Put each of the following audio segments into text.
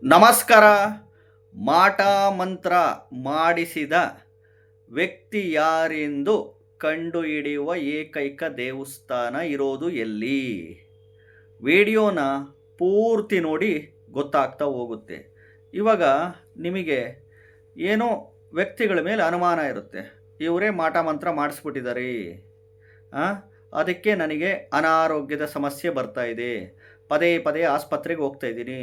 ನಮಸ್ಕಾರ. ಮಾಟ ಮಂತ್ರ ಮಾಡಿಸಿದ ವ್ಯಕ್ತಿ ಯಾರೆಂದು ಕಂಡುಹಿಡಿಯುವ ಏಕೈಕ ದೇವಸ್ಥಾನ ಇರೋದು ಎಲ್ಲಿ? ವಿಡಿಯೋನ ಪೂರ್ತಿ ನೋಡಿ ಗೊತ್ತಾಗ್ತಾ ಹೋಗುತ್ತೆ. ಇವಾಗ ನಿಮಗೆ ಏನೋ ವ್ಯಕ್ತಿಗಳ ಮೇಲೆ ಅನುಮಾನ ಇರುತ್ತೆ, ಇವರೇ ಮಾಟ ಮಂತ್ರ ಮಾಡಿಸ್ಬಿಟ್ಟಿದ್ದಾರೆ, ಅದಕ್ಕೆ ನನಗೆ ಅನಾರೋಗ್ಯದ ಸಮಸ್ಯೆ ಬರ್ತಾ ಇದೆ, ಪದೇ ಪದೇ ಆಸ್ಪತ್ರೆಗೆ ಹೋಗ್ತಾ ಇದ್ದೀನಿ,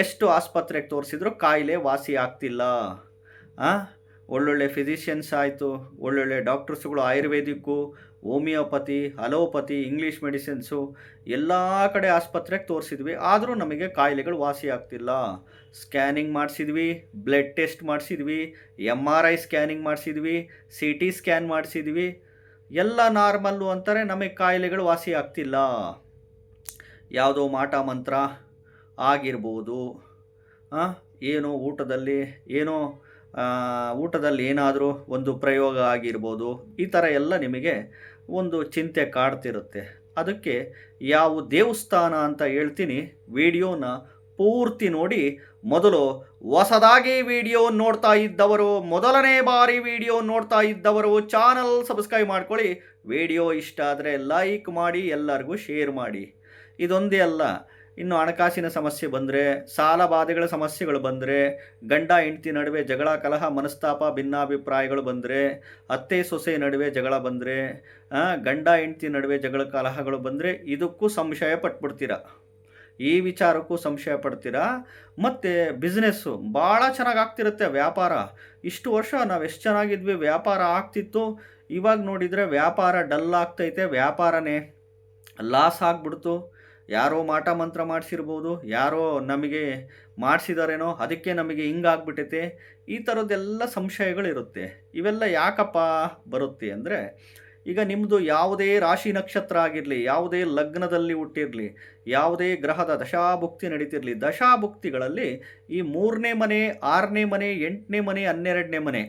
ಎಷ್ಟು ಆಸ್ಪತ್ರೆಗೆ ತೋರಿಸಿದ್ರು ಕಾಯಿಲೆ ವಾಸಿ ಆಗ್ತಿಲ್ಲ. ಒಳ್ಳೊಳ್ಳೆ ಫಿಸಿಷಿಯನ್ಸ್ ಆಯಿತು, ಒಳ್ಳೊಳ್ಳೆ ಡಾಕ್ಟರ್ಸ್ಗಳು, ayurvedic, homeopathy, allopathy, English medicines ಎಲ್ಲ ಕಡೆ ಆಸ್ಪತ್ರೆಗೆ ತೋರಿಸಿದ್ವಿ, ಆದರೂ ನಮಗೆ ಕಾಯಿಲೆಗಳು ವಾಸಿ ಆಗ್ತಿಲ್ಲ. ಸ್ಕ್ಯಾನಿಂಗ್ ಮಾಡಿಸಿದ್ವಿ, ಬ್ಲಡ್ ಟೆಸ್ಟ್ ಮಾಡಿಸಿದ್ವಿ, MRI ಸ್ಕ್ಯಾನಿಂಗ್ ಮಾಡಿಸಿದ್ವಿ, CT ಸ್ಕ್ಯಾನ್ ಮಾಡಿಸಿದ್ವಿ, ಎಲ್ಲ ನಾರ್ಮಲ್ಲು ಅಂತಾರೆ, ನಮಗೆ ಕಾಯಿಲೆಗಳು ವಾಸಿ ಆಗ್ತಿಲ್ಲ. ಯಾವುದೋ ಮಾಟ ಮಂತ್ರ ಆಗಿರ್ಬೋದು, ಏನೋ ಊಟದಲ್ಲಿ ಏನಾದರೂ ಒಂದು ಪ್ರಯೋಗ ಆಗಿರ್ಬೋದು, ಈ ಥರ ಎಲ್ಲ ನಿಮಗೆ ಒಂದು ಚಿಂತೆ ಕಾಡ್ತಿರುತ್ತೆ. ಅದಕ್ಕೆ ಯಾವ ದೇವಸ್ಥಾನ ಅಂತ ಹೇಳ್ತೀನಿ, ವಿಡಿಯೋನ ಪೂರ್ತಿ ನೋಡಿ. ಮೊದಲು ಹೊಸದಾಗಿ ವಿಡಿಯೋ ನೋಡ್ತಾ ಇದ್ದವರು, ಮೊದಲನೇ ಬಾರಿ ವಿಡಿಯೋ ನೋಡ್ತಾ ಇದ್ದವರು ಚಾನಲ್ ಸಬ್ಸ್ಕ್ರೈಬ್ ಮಾಡ್ಕೊಳ್ಳಿ. ವಿಡಿಯೋ ಇಷ್ಟ ಆದರೆ ಲೈಕ್ ಮಾಡಿ, ಎಲ್ಲರಿಗೂ ಶೇರ್ ಮಾಡಿ. ಇದೊಂದೇ ಅಲ್ಲ, ಇನ್ನು ಹಣಕಾಸಿನ ಸಮಸ್ಯೆ ಬಂದರೆ, ಸಾಲ ಬಾಧೆಗಳ ಸಮಸ್ಯೆಗಳು ಬಂದರೆ, ಗಂಡ ಹೆಂಡತಿ ನಡುವೆ ಜಗಳ ಕಲಹ ಮನಸ್ತಾಪ ಭಿನ್ನಾಭಿಪ್ರಾಯಗಳು ಬಂದರೆ, ಅತ್ತೆ ಸೊಸೆ ನಡುವೆ ಜಗಳ ಬಂದರೆ, ಗಂಡ ಹೆಂಡತಿ ನಡುವೆ ಜಗಳ ಕಲಹಗಳು ಬಂದರೆ, ಇದಕ್ಕೂ ಸಂಶಯ ಪಟ್ಬಿಡ್ತೀರ, ಈ ವಿಚಾರಕ್ಕೂ ಸಂಶಯ ಪಡ್ತೀರಾ. ಮತ್ತು ಬಿಸ್ನೆಸ್ಸು ಭಾಳ ಚೆನ್ನಾಗಿ ಆಗ್ತಿರುತ್ತೆ, ವ್ಯಾಪಾರ ಇಷ್ಟು ವರ್ಷ ನಾವು ಎಷ್ಟು ಚೆನ್ನಾಗಿದ್ವಿ, ವ್ಯಾಪಾರ ಆಗ್ತಿತ್ತು, ಇವಾಗ ನೋಡಿದರೆ ವ್ಯಾಪಾರ ಡಲ್ ಆಗ್ತೈತೆ, ವ್ಯಾಪಾರನೇ ಲಾಸ್ ಆಗಿಬಿಡ್ತು. ಯಾರೋ ಮಾಟ ಮಂತ್ರ ಮಾಡಿಸಿರ್ಬೋದು, ಯಾರೋ ನಮಗೆ ಮಾಡಿಸಿದಾರೇನೋ, ಅದಕ್ಕೆ ನಮಗೆ ಹಿಂಗಾಗ್ಬಿಟ್ಟೈತೆ, ಈ ಥರದ್ದೆಲ್ಲ ಸಂಶಯಗಳಿರುತ್ತೆ. ಇವೆಲ್ಲ ಯಾಕಪ್ಪ ಬರುತ್ತೆ ಅಂದರೆ, ಈಗ ನಿಮ್ಮದು ಯಾವುದೇ ರಾಶಿ ನಕ್ಷತ್ರ ಆಗಿರಲಿ, ಯಾವುದೇ ಲಗ್ನದಲ್ಲಿ ಹುಟ್ಟಿರಲಿ, ಯಾವುದೇ ಗ್ರಹದ ದಶಾಭುಕ್ತಿ ನಡೀತಿರಲಿ, ದಶಾಭುಕ್ತಿಗಳಲ್ಲಿ ಈ 3ನೇ ಮನೆ, 6ನೇ ಮನೆ, 8ನೇ ಮನೆ, 12ನೇ ಮನೆ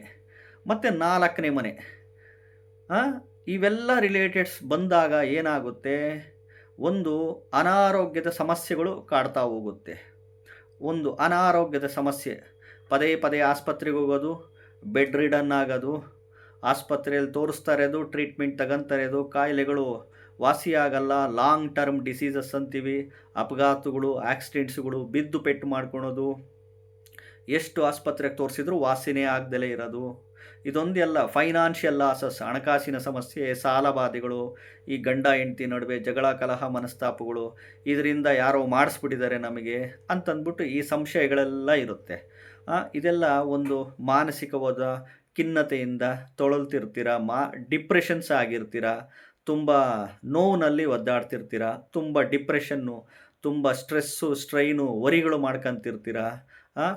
ಮತ್ತು 4ನೇ ಮನೆ, ಇವೆಲ್ಲ ರಿಲೇಟೆಡ್ಸ್ ಬಂದಾಗ ಏನಾಗುತ್ತೆ, ಒಂದು ಅನಾರೋಗ್ಯದ ಸಮಸ್ಯೆಗಳು ಕಾಡ್ತಾ ಹೋಗುತ್ತೆ. ಒಂದು ಅನಾರೋಗ್ಯದ ಸಮಸ್ಯೆ, ಪದೇ ಪದೇ ಆಸ್ಪತ್ರೆಗೆ ಹೋಗೋದು, ಬೆಡ್ ರಿಡನ್ ಆಗೋದು, ಆಸ್ಪತ್ರೆಯಲ್ಲಿ ತೋರಿಸ್ತಾ ಇರೋದು, ಟ್ರೀಟ್ಮೆಂಟ್ ತಗೊಂತಾ ಇರೋದು, ಕಾಯಿಲೆಗಳು ವಾಸಿಯಾಗಲ್ಲ, ಲಾಂಗ್ ಟರ್ಮ್ ಡಿಸೀಸಸ್ ಅಂತೀವಿ, ಅಪಘಾತಗಳು, ಆಕ್ಸಿಡೆಂಟ್ಸ್ಗಳು, ಬಿದ್ದು ಪೆಟ್ಟು ಮಾಡ್ಕೊಳೋದು, ಎಷ್ಟು ಆಸ್ಪತ್ರೆಗೆ ತೋರಿಸಿದ್ರು ವಾಸಿನೇ ಆಗದಲೇ ಇರೋದು. ಇದೊಂದೇ ಅಲ್ಲ, ಫೈನಾನ್ಷಿಯಲ್ ಲಾಸಸ್, ಹಣಕಾಸಿನ ಸಮಸ್ಯೆ, ಸಾಲಬಾಧೆಗಳು, ಈ ಗಂಡ ಹೆಂಡತಿ ನಡುವೆ ಜಗಳ ಕಲಹ ಮನಸ್ತಾಪಗಳು, ಇದರಿಂದ ಯಾರೋ ಮಾಡಿಸ್ಬಿಟ್ಟಿದ್ದಾರೆ ನಮಗೆ ಅಂತಂದ್ಬಿಟ್ಟು ಈ ಸಂಶಯಗಳೆಲ್ಲ ಇರುತ್ತೆ. ಇದೆಲ್ಲ ಒಂದು ಮಾನಸಿಕವಾದ ಖಿನ್ನತೆಯಿಂದ ತೊಳಲ್ತಿರ್ತೀರ, ಡಿಪ್ರೆಷನ್ಸ್ ಆಗಿರ್ತೀರ, ತುಂಬ ನೋವಿನಲ್ಲಿ ಒದ್ದಾಡ್ತಿರ್ತೀರ, ತುಂಬ ಡಿಪ್ರೆಷನ್ನು, ತುಂಬ ಸ್ಟ್ರೆಸ್ಸು, ಸ್ಟ್ರೈನು, ವರಿಗಳು ಮಾಡ್ಕೊತಿರ್ತೀರ.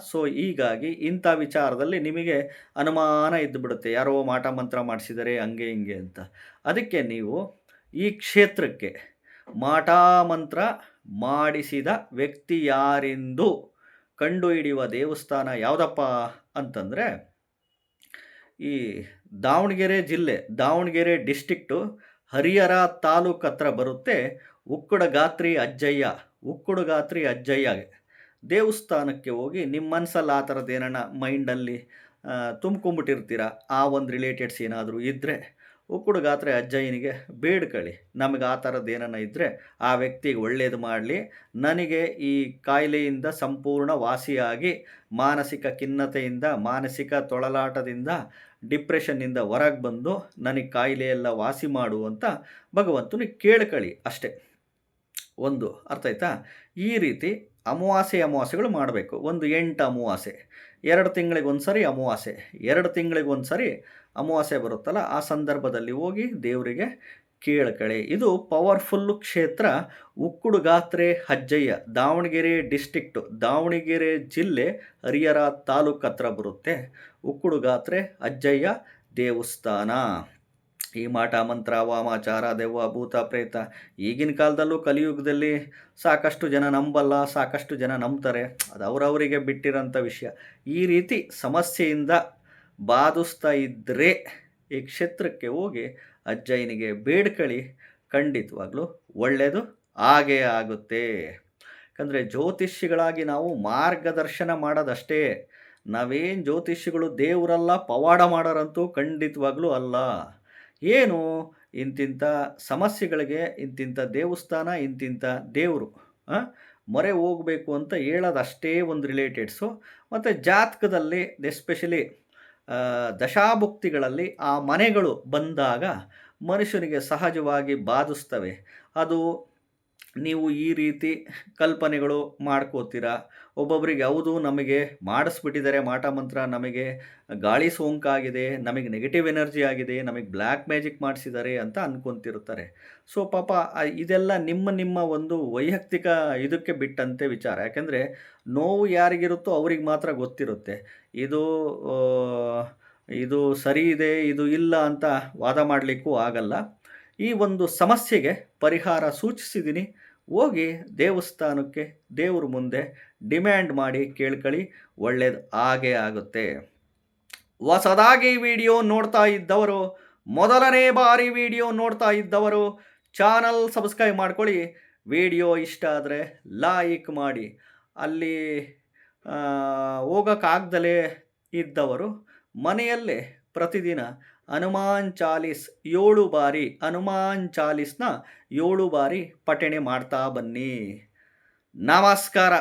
ಸೊ ಹೀಗಾಗಿ ಇಂಥ ವಿಚಾರದಲ್ಲಿ ನಿಮಗೆ ಅನುಮಾನ ಇದ್ದುಬಿಡುತ್ತೆ, ಯಾರೋ ಮಾಟ ಮಂತ್ರ ಮಾಡಿಸಿದರೆ ಹಂಗೆ ಹಿಂಗೆ ಅಂತ. ಅದಕ್ಕೆ ನೀವು ಈ ಕ್ಷೇತ್ರಕ್ಕೆ ಮಾಟ ಮಂತ್ರ ಮಾಡಿಸಿದ ವ್ಯಕ್ತಿ ಯಾರೆಂದು ಕಂಡುಹಿಡಿಯುವ ದೇವಸ್ಥಾನ ಯಾವುದಪ್ಪ ಅಂತಂದರೆ, ಈ ದಾವಣಗೆರೆ ಜಿಲ್ಲೆ, ದಾವಣಗೆರೆ ಡಿಸ್ಟಿಕ್ಟು, ಹರಿಹರ ತಾಲೂಕು ಹತ್ರ ಬರುತ್ತೆ. ಉಕ್ಕುಡಗಾತ್ರಿ ಅಜ್ಜಯ್ಯ ದೇವಸ್ಥಾನಕ್ಕೆ ಹೋಗಿ ನಿಮ್ಮ ಮನಸ್ಸಲ್ಲಿ ಆ ಥರದ್ದು ಏನಾನ ಮೈಂಡಲ್ಲಿ ತುಂಬ್ಕೊಂಬಿಟ್ಟಿರ್ತೀರ, ಆ ಒಂದು ರಿಲೇಟೆಡ್ಸ್ ಏನಾದರೂ ಇದ್ದರೆ ಉಕ್ಕುಡಗಾತ್ರಿ ಅಜ್ಜಯ್ಯನಿಗೆ ಬೇಡ್ಕೊಳ್ಳಿ. ನಮಗೆ ಆ ಥರದ್ದು ಏನಾನ ಇದ್ದರೆ ಆ ವ್ಯಕ್ತಿಗೆ ಒಳ್ಳೆಯದು ಮಾಡಲಿ, ನನಗೆ ಈ ಕಾಯಿಲೆಯಿಂದ ಸಂಪೂರ್ಣ ವಾಸಿಯಾಗಿ ಮಾನಸಿಕ ಖಿನ್ನತೆಯಿಂದ, ಮಾನಸಿಕ ತೊಳಲಾಟದಿಂದ, ಡಿಪ್ರೆಷನ್ನಿಂದ ಹೊರಗೆ ಬಂದು ನನಗೆ ಕಾಯಿಲೆಯೆಲ್ಲ ವಾಸಿ ಮಾಡು ಅಂತ ಭಗವಂತನಿಗೆ ಕೇಳ್ಕೊಳ್ಳಿ ಅಷ್ಟೇ. ಒಂದು ಅರ್ಥ ಆಯ್ತಾ? ಈ ರೀತಿ ಅಮಾವಾಸ್ಯೆಗಳು ಮಾಡಬೇಕು. ಒಂದು 8 ಅಮಾವಾಸ್ಯೆ, 2 ತಿಂಗಳಿಗೊಂದು ಸರಿ ಅಮಾವಾಸ್ಯೆ, 2 ತಿಂಗಳಿಗೊಂದು ಸರಿ ಅಮಾವಾಸ್ಯೆ ಬರುತ್ತಲ್ಲ, ಆ ಸಂದರ್ಭದಲ್ಲಿ ಹೋಗಿ ದೇವರಿಗೆ ಕೇಳ್ಕೊಳ್ಳಿ. ಇದು ಪವರ್ಫುಲ್ಲು ಕ್ಷೇತ್ರ. ಉಕ್ಕುಡುಗಾತ್ರೆ ಅಜ್ಜಯ್ಯ, ದಾವಣಗೆರೆ ಡಿಸ್ಟಿಕ್ಟು, ದಾವಣಗೆರೆ ಜಿಲ್ಲೆ, ಹರಿಹರ ತಾಲೂಕು ಹತ್ರ ಬರುತ್ತೆ. ಉಕ್ಕುಡುಗಾತ್ರೆ ಅಜ್ಜಯ್ಯ ದೇವಸ್ಥಾನ. ಈ ಮಾಟ ಮಂತ್ರ, ವಾಮಾಚಾರ, ದೆವ್ವ, ಭೂತ, ಪ್ರೇತ ಈಗಿನ ಕಾಲದಲ್ಲೂ ಕಲಿಯುಗದಲ್ಲಿ ಸಾಕಷ್ಟು ಜನ ನಂಬಲ್ಲ, ಸಾಕಷ್ಟು ಜನ ನಂಬ್ತಾರೆ, ಅದು ಅವರವರಿಗೆ ಬಿಟ್ಟಿರೋಂಥ ವಿಷಯ. ಈ ರೀತಿ ಸಮಸ್ಯೆಯಿಂದ ಬಾಧಿಸ್ತಾ ಇದ್ದರೆ ಈ ಕ್ಷೇತ್ರಕ್ಕೆ ಹೋಗಿ ಅಜ್ಜಯ್ಯನಿಗೆ ಬೇಡ್ಕೊಳ್ಳಿ, ಖಂಡಿತವಾಗ್ಲೂ ಒಳ್ಳೆಯದು ಆಗೇ ಆಗುತ್ತೆ. ಯಾಕಂದರೆ ಜ್ಯೋತಿಷಿಗಳಾಗಿ ನಾವು ಮಾರ್ಗದರ್ಶನ ಮಾಡೋದಷ್ಟೇ. ನಾವೇನು ಜ್ಯೋತಿಷಿಗಳು ದೇವರಲ್ಲ, ಪವಾಡ ಮಾಡೋರಂತೂ ಖಂಡಿತವಾಗ್ಲೂ ಅಲ್ಲ. ಏನು ಇಂತಿಂಥ ಸಮಸ್ಯೆಗಳಿಗೆ ಇಂತಿಂಥ ದೇವಸ್ಥಾನ, ಇಂತಿಂಥ ದೇವರು ಮೊರೆ ಹೋಗಬೇಕು ಅಂತ ಹೇಳೋದಷ್ಟೇ ಒಂದು ರಿಲೇಟೆಡ್ಸು. ಮತ್ತು ಜಾತಕದಲ್ಲಿ ಎಸ್ಪೆಷಲಿ ದಶಾಭುಕ್ತಿಗಳಲ್ಲಿ ಆ ಮನೆಗಳು ಬಂದಾಗ ಮನುಷ್ಯನಿಗೆ ಸಹಜವಾಗಿ ಬಾಧಿಸ್ತವೆ. ಅದು ನೀವು ಈ ರೀತಿ ಕಲ್ಪನೆಗಳು ಮಾಡ್ಕೋತೀರಾ. ಒಬ್ಬೊಬ್ಬರಿಗೆ ಹೌದು ನಮಗೆ ಮಾಡಿಸ್ಬಿಟ್ಟಿದ್ದಾರೆ ಮಾಟ ಮಂತ್ರ, ನಮಗೆ ಗಾಳಿ ಸೋಂಕಾಗಿದೆ, ನಮಗೆ ನೆಗೆಟಿವ್ ಎನರ್ಜಿ ಆಗಿದೆ, ನಮಗೆ ಬ್ಲ್ಯಾಕ್ ಮ್ಯಾಜಿಕ್ ಮಾಡಿಸಿದ್ದಾರೆ ಅಂತ ಅಂದ್ಕೊತಿರ್ತಾರೆ. ಸೊ ಪಾಪ ಇದೆಲ್ಲ ನಿಮ್ಮ ಒಂದು ವೈಯಕ್ತಿಕ ಇದಕ್ಕೆ ಬಿಟ್ಟಂತೆ ವಿಚಾರ. ಯಾಕೆಂದರೆ ನೋವು ಯಾರಿಗಿರುತ್ತೋ ಅವ್ರಿಗೆ ಮಾತ್ರ ಗೊತ್ತಿರುತ್ತೆ. ಇದು ಇದು ಸರಿ ಇದೆ, ಇದು ಇಲ್ಲ ಅಂತ ವಾದ ಮಾಡಲಿಕ್ಕೂ ಆಗಲ್ಲ. ಈ ಒಂದು ಸಮಸ್ಯೆಗೆ ಪರಿಹಾರ ಸೂಚಿಸಿದ್ದೀನಿ. ಹೋಗಿ ದೇವಸ್ಥಾನಕ್ಕೆ, ದೇವ್ರ ಮುಂದೆ ಡಿಮ್ಯಾಂಡ್ ಮಾಡಿ ಕೇಳ್ಕೊಳ್ಳಿ, ಒಳ್ಳೇದು ಆಗೇ ಆಗುತ್ತೆ. ಹೊಸದಾಗಿ ವಿಡಿಯೋ ನೋಡ್ತಾ ಇದ್ದವರು, ಮೊದಲನೇ ಬಾರಿ ವಿಡಿಯೋ ನೋಡ್ತಾ ಇದ್ದವರು ಚಾನಲ್ ಸಬ್ಸ್ಕ್ರೈಬ್ ಮಾಡ್ಕೊಳ್ಳಿ. ವಿಡಿಯೋ ಇಷ್ಟ ಆದರೆ ಲೈಕ್ ಮಾಡಿ. ಅಲ್ಲಿ ಹೋಗೋಕ್ಕಾಗ್ದಲೇ ಇದ್ದವರು ಮನೆಯಲ್ಲೇ ಪ್ರತಿದಿನ ಹನುಮಾನ್ ಚಾಲೀಸ್ 7 ಬಾರಿ, ಹನುಮಾನ್ ಚಾಲೀಸ್ನ 7 ಬಾರಿ ಪಠಣೆ ಮಾಡ್ತಾ ಬನ್ನಿ. ನಮಸ್ಕಾರ.